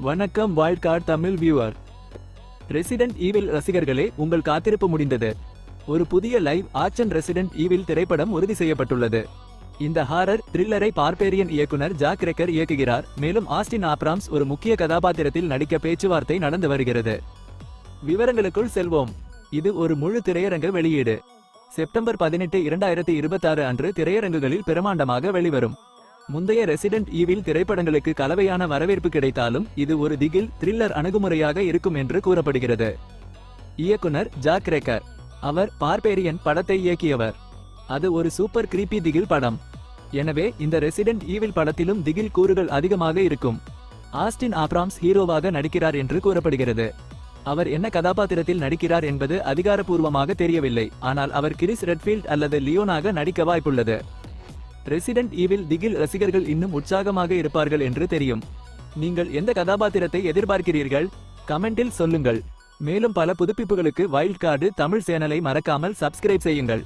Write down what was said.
வணக்கம் wild card Tamil viewer. Resident Evil ரசிகர்களே, உங்கள் காத்திருப்பு முடிந்தது. ஒரு புதிய லைவ் ஆக்ஷன் ரெசிடென்ட் ஈவில் திரைப்படம் உறுதி செய்யப்பட்டுள்ளது. இந்த ஹாரர் த்ரில்லரை பார்பேரியன் இயக்குனர் ஜாக் ரெக்கர் இயக்குகிறார். மேலும் ஆஸ்டின் ஆப்ராம்ஸ் ஒரு முக்கிய கதாபாத்திரத்தில் நடிக்க பேச்சுவார்த்தை நடந்து வருகிறது. விவரங்களுக்குள் செல்வோம். இது ஒரு முழு திரையரங்க வெளியீடு. செப்டம்பர் 18, 2026 அன்று திரையரங்குகளில் பிரமாண்டமாக வெளிவரும். முந்தைய ரெசிடென்ட் ஈவில் திரைப்படங்களுக்கு கலவையான வரவேற்பு கிடைத்தாலும் இது ஒரு திகில் த்ரில்லர் அணுகுமுறையாக இருக்கும் என்று கூறப்படுகிறது. இயக்குனர் ஜாக் ரெக்கர். அவர் பார்பேரியன் படத்தை இயக்கியவர். அது ஒரு சூப்பர் கிரீப்பி திகில் படம். எனவே இந்த ரெசிடென்ட் ஈவில் படத்திலும் திகில் கூறுகள் அதிகமாக இருக்கும். ஆஸ்டின் ஆப்ராம்ஸ் ஹீரோவாக நடிக்கிறார் என்று கூறப்படுகிறது. அவர் என்ன கதாபாத்திரத்தில் நடிக்கிறார் என்பது அதிகாரப்பூர்வமாக தெரியவில்லை. ஆனால் அவர் கிறிஸ் ரெட்ஃபீல்ட் அல்லது லியோனாக நடிக்க வாய்ப்புள்ளது. ரெசிடென்ட் ஈவில் திகில் ரசிகர்கள் இன்னும் உற்சாகமாக இருப்பார்கள் என்று தெரியும். நீங்கள் எந்த கதாபாத்திரத்தை எதிர்பார்க்கிறீர்கள்? கமெண்டில் சொல்லுங்கள். மேலும் பல புதுப்பிப்புகளுக்கு வைல்ட் கார்டு தமிழ் சேனலை மறக்காமல் சப்ஸ்கிரைப் செய்யுங்கள்.